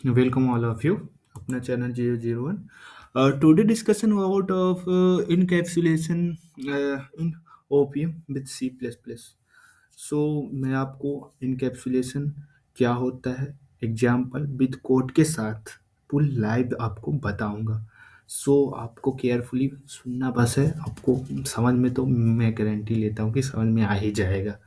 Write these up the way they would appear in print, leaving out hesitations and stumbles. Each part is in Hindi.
Welcome all of you. अपना channel 001. Today discussion about of encapsulation in OPM with C++. सो मैं आपको इनकैप्सुलेशन क्या होता है एग्जाम्पल विद कोड के साथ फुल लाइव आपको बताऊंगा। आपको केयरफुली सुनना बस है, आपको समझ में तो मैं गारंटी लेता हूँ कि समझ में आ ही जाएगा।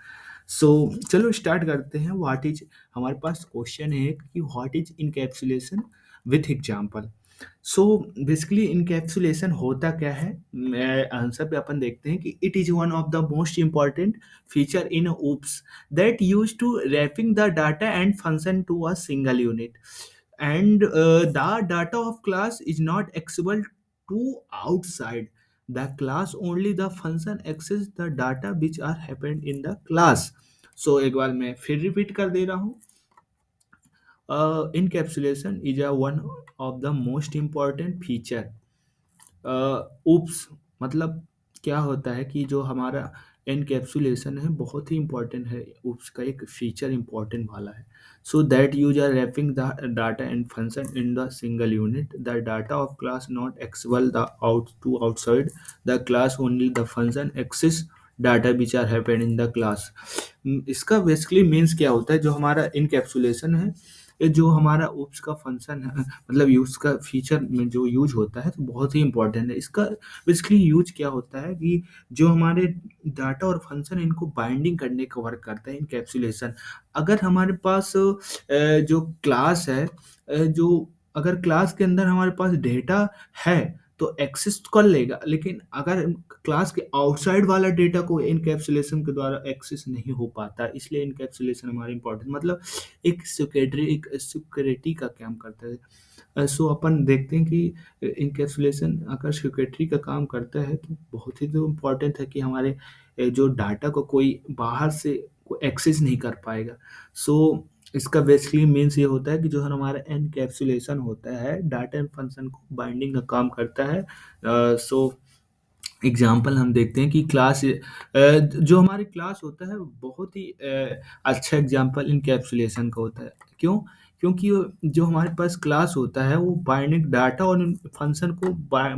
सो चलो स्टार्ट करते हैं। व्हाट इज, हमारे पास क्वेश्चन है कि what is encapsulation with example. So basically encapsulation होता क्या है, आंसर पे अपन देखते हैं कि it is one of the most important feature in oops that used to wrapping the data and function to a single unit, and the data of class is not accessible to outside the class, only the function access the data which are happened in the class. एक बार मैं फिर रिपीट कर दे रहा हूँ। Encapsulation is a one of the most important feature। उप्स मतलब क्या होता है कि जो हमारा एनकैप्सुलेशन है बहुत ही इंपॉर्टेंट है, उप्स का एक फीचर इंपॉर्टेंट वाला है। So that use are wrapping the data and function in the single unit, the data of class not accessible the out to outside the class, only the function access data which are happened in the class. इसका बेसिकली मीन्स क्या होता है, जो हमारा इनकैप्सुलेशन है, ये जो हमारा उप्स का फंक्शन है, मतलब यूज का फीचर में जो यूज होता है तो बहुत ही इंपॉर्टेंट है। इसका बेसिकली यूज क्या होता है कि जो हमारे डाटा और फंक्शन इनको बाइंडिंग करने का वर्क करता है इनकैप्सुलेशन। अगर हमारे पास जो क्लास है, जो अगर क्लास के अंदर हमारे पास डेटा है तो एक्सेस कर लेगा, लेकिन अगर क्लास के आउटसाइड वाला डेटा को इनकैप्सुलेशन के द्वारा एक्सेस नहीं हो पाता, इसलिए इनकैप्सुलेशन हमारा इंपॉर्टेंट, मतलब एक सिक्योरिटी का काम करता है। अपन देखते हैं कि इनकैप्सुलेशन अगर सिक्योरिटी का काम करता है तो बहुत ही तो इम्पोर्टेंट है कि हमारे जो डाटा को कोई बाहर से एक्सेस नहीं कर पाएगा। सो इसका बेसिकली मीन्स ये होता है कि जो हमारा एनकैप्सुलेशन होता है डाटा एंड फंक्शन को बाइंडिंग का काम करता है। सो एग्जाम्पल हम देखते हैं कि क्लास, जो हमारी क्लास होता है बहुत ही अच्छा एग्जाम्पल इनकैप्सुलेशन का होता है। क्यों? क्योंकि जो हमारे पास क्लास होता है वो बाइंडिंग डाटा और फंक्शन को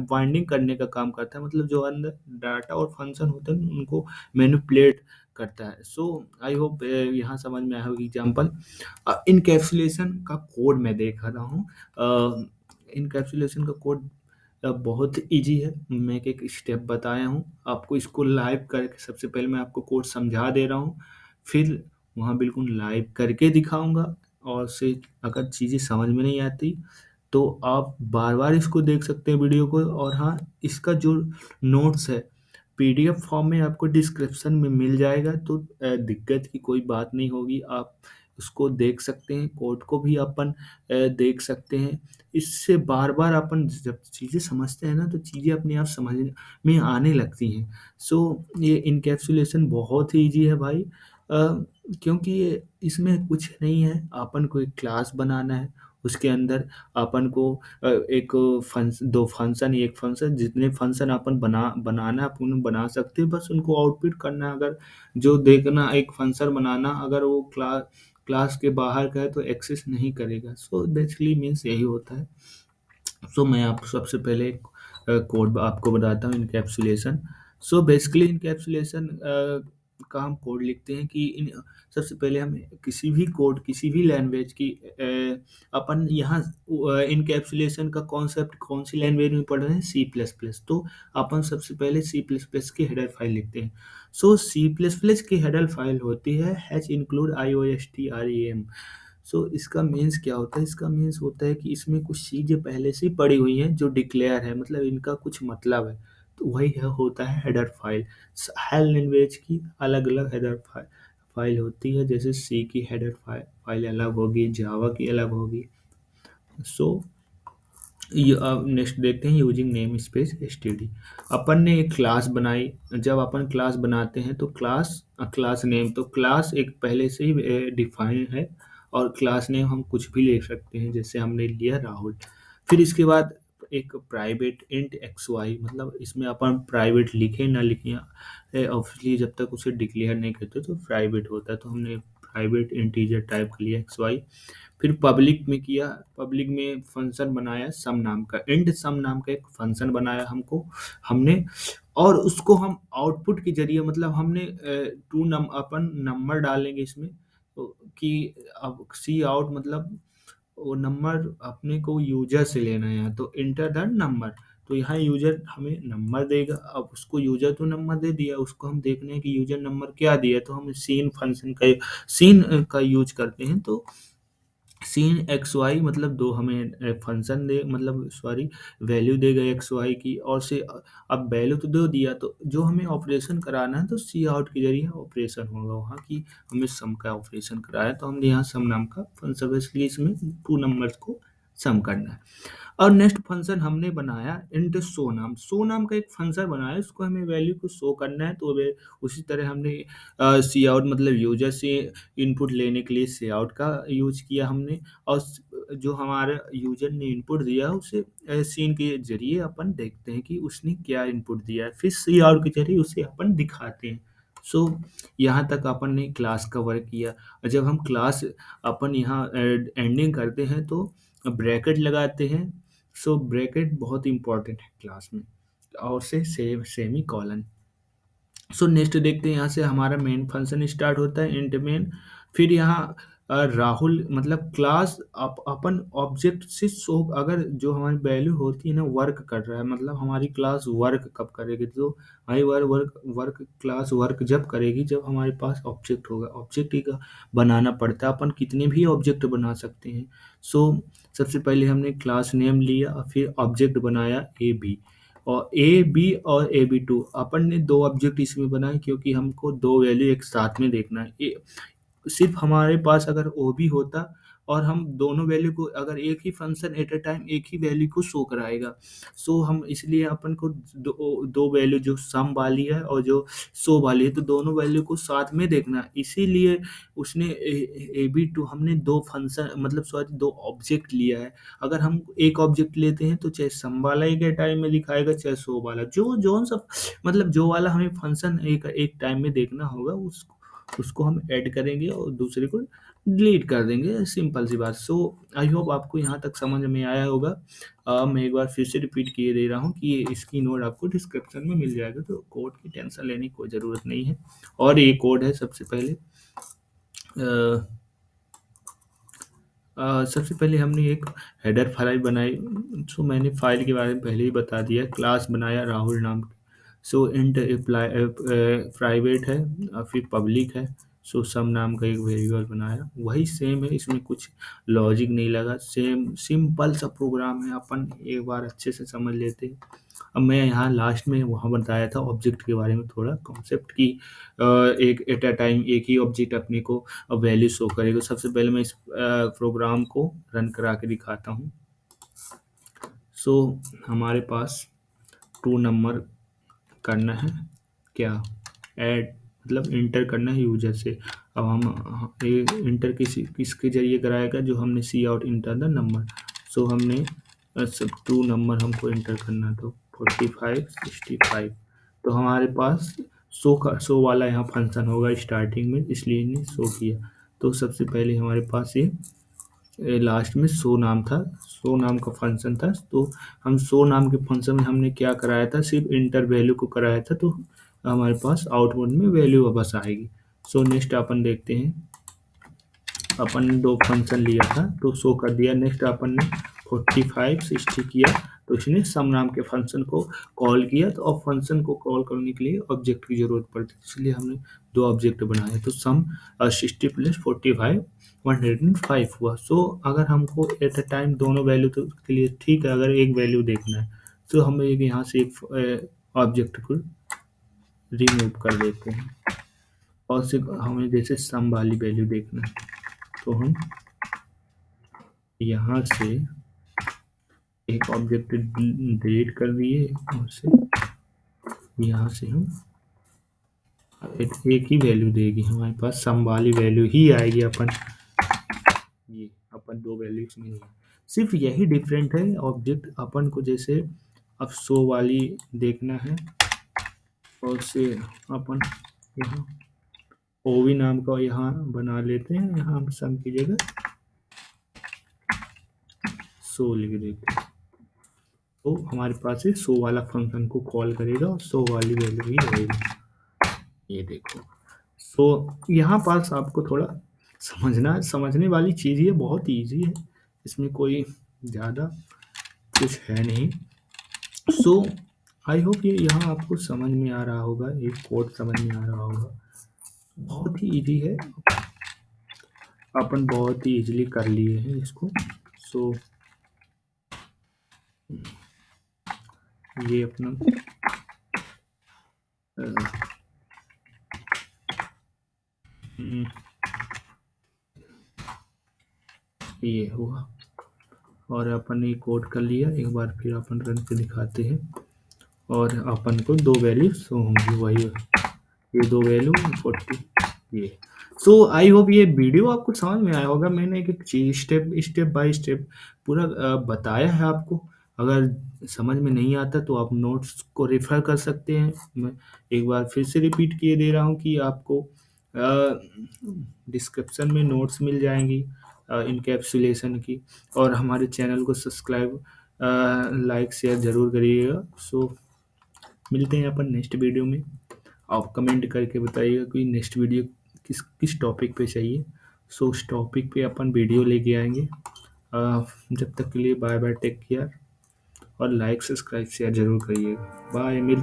बाइंडिंग करने का काम करता है, मतलब जो अंदर डाटा और फंक्शन होते हैं उनको मैनिपुलेट करता है। आई होप यहाँ समझ में आया होगा एग्जाम्पल। इनकैप्सुलेशन का कोड मैं देख रहा हूँ। इनकैप्सुलेशन का कोड बहुत इजी है, मैं एक स्टेप बताया हूँ आपको, इसको लाइव करके सबसे पहले मैं आपको कोड समझा दे रहा हूँ, फिर वहाँ बिल्कुल लाइव करके दिखाऊंगा। और से अगर चीज़ें समझ में नहीं आती तो आप बार बार इसको देख सकते हैं वीडियो को। और हाँ, इसका जो नोट्स है पीडीएफ फॉर्म में आपको डिस्क्रिप्शन में मिल जाएगा, तो दिक्कत की कोई बात नहीं होगी। आप उसको देख सकते हैं, कोड को भी अपन देख सकते हैं। इससे बार बार अपन जब चीज़ें समझते हैं ना तो चीज़ें अपने आप समझ में आने लगती हैं। ये इनकैप्सुलेशन बहुत ही ईजी है भाई। क्योंकि ये इसमें कुछ नहीं है, अपन को एक क्लास बनाना है, उसके अंदर अपन को एक दो फंक्शन, एक फंक्शन, जितने फंक्शन अपन बनाना अपन बना सकते हैं, बस उनको आउटपुट करना है। अगर जो देखना एक फंक्शन बनाना, अगर वो क्लास के बाहर का है तो एक्सेस नहीं करेगा। बेसिकली मीन्स यही होता है। मैं आपको सबसे पहले एक कोड आपको बताता हूँ इनकैप्सुलेशन। बेसिकली इनकैप्सुलेशन का हम कोड लिखते हैं कि सबसे पहले हम किसी भी कोड, किसी भी लैंग्वेज की अपन यहाँ इनकैप्सुलेशन का कॉन्सेप्ट कौन सी लैंग्वेज में पढ़ रहे हैं, सी प्लस प्लस, तो अपन सबसे पहले सी प्लस प्लस की हेडर फाइल लिखते हैं। सी प्लस प्लस की हेडर फाइल होती है हैच इंक्लूड IOSTREM। इसका मीन्स क्या होता है, इसका मीन्स होता है कि इसमें कुछ चीज़ें पहले से ही पड़ी हुई हैं जो डिक्लेयर है, मतलब इनका कुछ मतलब है, तो वही होता है हेडर फाइल। हर लैंग्वेज की अलग अलग हेडर फाइल होती है, जैसे सी की हेडर फाइल अलग होगी, जावा की अलग होगी। सो अब नेक्स्ट देखते हैं यूजिंग नेम स्पेस एसटीडी। अपन ने एक क्लास बनाई, जब अपन क्लास बनाते हैं तो क्लास नेम, तो क्लास एक पहले से ही डिफाइन है, और क्लास नेम हम कुछ भी ले सकते हैं, जैसे हमने लिया राहुल। फिर इसके बाद एक प्राइवेट इंट एक्स वाई, मतलब इसमें अपन प्राइवेट लिखे ना लिखे, ऑब्वियसली जब तक उसे डिक्लेयर नहीं करते तो प्राइवेट होता है, तो हमने प्राइवेट इंटीजर टाइप का लिया एक्स वाई। फिर पब्लिक में किया, पब्लिक में फंक्शन बनाया सम नाम का, इंड सम नाम का एक फंक्शन बनाया हमने। और उसको हम आउटपुट के जरिए मतलब हमने टू नम अपन नंबर डालेंगे इसमें, तो कि अब सी आउट मतलब वो नंबर अपने को यूजर से लेना है यहाँ, तो इंटर द नंबर। तो यहाँ यूजर हमें नंबर देगा, अब उसको यूजर तो नंबर दे दिया, उसको हम देखना है कि यूजर नंबर क्या दिया, तो हम सीन फंक्शन का सीन का यूज करते हैं। तो सीन एक्स वाई मतलब दो हमें फंक्शन दे मतलब सॉरी वैल्यू देगा एक्स वाई की, और से अब वैल्यू तो दे दिया, तो जो हमें ऑपरेशन कराना है तो सी आउट के जरिए ऑपरेशन होगा वहाँ की, हमें सम का ऑपरेशन कराया तो हमने यहाँ सम नाम का फंक्शन, बेसिकली इसमें टू नंबर्स को सम करना है। और नेक्स्ट फंक्शन हमने बनाया इंट सो नाम का एक फंक्शन बनाया, उसको हमें वैल्यू को शो करना है, तो वे उसी तरह हमने सी आउट मतलब यूजर से इनपुट लेने के लिए सी आउट का यूज किया हमने, और जो हमारा यूजर ने इनपुट दिया उसे सीन के जरिए अपन देखते हैं कि उसने क्या इनपुट दिया है, फिर सी आउट के जरिए उसे अपन दिखाते हैं। सो यहाँ तक अपन ने क्लास का वर्क किया, और जब हम क्लास अपन यहाँ एंडिंग करते हैं तो ब्रैकेट लगाते हैं। सो ब्रैकेट बहुत इंपॉर्टेंट है क्लास में, और से सेमी कॉलन। सो नेक्स्ट देखते हैं, यहाँ से हमारा मेन फंक्शन स्टार्ट होता है इंट मेन। फिर यहाँ राहुल मतलब क्लास अपन ऑब्जेक्ट से शो, अगर जो हमारी वैल्यू होती है ना वर्क कर रहा है, मतलब हमारी क्लास वर्क कब करेगी, तो हमारी वर्क वर्क क्लास वर्क जब करेगी जब हमारे पास ऑब्जेक्ट होगा। ऑब्जेक्ट का बनाना पड़ता है, अपन कितने भी ऑब्जेक्ट बना सकते हैं। सो सबसे पहले हमने क्लास नेम लिया और फिर ऑब्जेक्ट बनाया ए बी, और ए बी और ए बी टू अपन ने दो ऑब्जेक्ट इसमें बनाए, क्योंकि हमको दो वैल्यू एक साथ में देखना है। सिर्फ हमारे पास अगर ओ भी होता और हम दोनों वैल्यू को, अगर एक ही फंक्शन एट अ टाइम एक ही वैल्यू को शो कराएगा, सो हम इसलिए अपन को दो वैल्यू जो सम वाली है और जो शो वाली है, तो दोनों वैल्यू को साथ में देखना है। इसीलिए उसने ए बी टू हमने दो फंक्शन मतलब सॉरी दो ऑब्जेक्ट लिया है। अगर हम एक ऑब्जेक्ट लेते हैं तो चाहे सम वाला एक टाइम में दिखाएगा चाहे शो वाला, जो जो सब मतलब जो वाला हमें फंक्शन एक एक टाइम में देखना होगा उसको हम ऐड करेंगे और दूसरे को डिलीट कर देंगे, सिंपल सी बात। सो आई होप आपको यहाँ तक समझ में आया होगा। मैं एक बार फिर से रिपीट किए दे रहा हूँ कि ये इसकी नोट आपको डिस्क्रिप्शन में मिल जाएगा, तो कोड की टेंशन लेने की कोई ज़रूरत नहीं है। और ये कोड है सबसे पहले सबसे पहले हमने एक हेडर फाइल बनाई। सो मैंने फाइल के बारे में पहले ही बता दिया, क्लास बनाया राहुल नाम की। सो इंट प्राइवेट है और फिर पब्लिक है। सो सम नाम का एक वेरिएबल बनाया, वही सेम है, इसमें कुछ लॉजिक नहीं लगा, सेम सिंपल सा प्रोग्राम है, अपन एक बार अच्छे से समझ लेते हैं। अब मैं यहाँ लास्ट में वहाँ बताया था ऑब्जेक्ट के बारे में थोड़ा कॉन्सेप्ट की, एक एट अ टाइम एक ही ऑब्जेक्ट अपने को वैल्यू शो करेगा। सबसे पहले मैं इस प्रोग्राम को रन करा के दिखाता हूँ। सो हमारे पास टू नंबर करना है, क्या ऐड मतलब इंटर करना है यूजर से। अब हम इंटर किसके जरिए कराएगा, जो हमने सी आउट इंटर द नंबर। सो हमने सब टू नंबर हमको इंटर करना, तो 45 65। तो हमारे पास शो वाला यहाँ फंक्शन होगा स्टार्टिंग में, इसलिए इन्हें शो किया। तो सबसे पहले हमारे पास ये लास्ट में शो नाम था, शो नाम का फंक्शन था। तो हम शो नाम के फंक्शन में हमने क्या कराया था, सिर्फ इंटर वैल्यू को कराया था, तो हमारे पास आउटपुट में वैल्यू वापस आएगी। सो नेक्स्ट अपन देखते हैं, अपन ने दो फंक्शन लिया था तो शो कर दिया। नेक्स्ट अपन ने 45 60 किया, तो इसने सम नाम के फंक्शन को कॉल किया, तो अब फंक्शन को कॉल करने के लिए ऑब्जेक्ट की जरूरत पड़ती है, इसलिए हमने दो ऑब्जेक्ट बनाए, तो सम 60 प्लस 45 105 हुआ। सो अगर हमको एट अ टाइम दोनों वैल्यू तो के लिए ठीक है, अगर एक वैल्यू देखना है तो हम एक यहाँ से एक ऑब्जेक्ट को रिमूव कर देते हैं, और सिर्फ हमें जैसे सम वाली वैल्यू देखना है, तो हम यहाँ से एक ऑब्जेक्ट डिलीट कर दिए, और से यहाँ से हम एक ही वैल्यू देगी, हमारे पास सम वाली वैल्यू ही आएगी। ये अपन दो वैल्यू इसमें नहीं है, सिर्फ यही डिफरेंट है। ऑब्जेक्ट अपन को जैसे अब शो वाली देखना है, और से अपन यहाँ ओवी नाम का यहाँ बना लेते हैं, यहाँ हम सम की जगह 100 लिख देते हैं। तो हमारे पास ये 100 वाला फंक्शन को कॉल करेगा और 100 वाली वैल्यू ही रहेगी। ये देखो। सो यहाँ पास आपको थोड़ा समझने वाली चीज़, ये बहुत ईजी है, इसमें कोई ज़्यादा कुछ है नहीं। सो आई होप ये यहाँ आपको समझ में आ रहा होगा, ये कोड समझ में आ रहा होगा। बहुत ही इजी है, अपन बहुत ही इजीली कर लिए हैं इसको। सो ये अपना ये हुआ और अपन ने कोड कर लिया। एक बार फिर अपन रन पे दिखाते हैं और अपन को 2 वैल्यू शो होंगी, वही ये 2 वैल्यू 40 ये। सो आई होप ये वीडियो आपको समझ में आया होगा। मैंने एक चीज स्टेप बाय स्टेप पूरा बताया है आपको। अगर समझ में नहीं आता तो आप नोट्स को रेफर कर सकते हैं। मैं एक बार फिर से रिपीट किए दे रहा हूँ कि आपको डिस्क्रिप्शन में नोट्स मिल जाएंगी इनकैप्सुलेशन की। और हमारे चैनल को सब्सक्राइब लाइक शेयर ज़रूर करिएगा। सो मिलते हैं अपन नेक्स्ट वीडियो में। आप कमेंट करके बताइएगा कि नेक्स्ट वीडियो किस किस टॉपिक पे चाहिए। सो उस टॉपिक पे अपन वीडियो लेके आएंगे। जब तक के लिए बाय बाय, टेक केयर और लाइक सब्सक्राइब शेयर जरूर करिएगा। बाय। मिल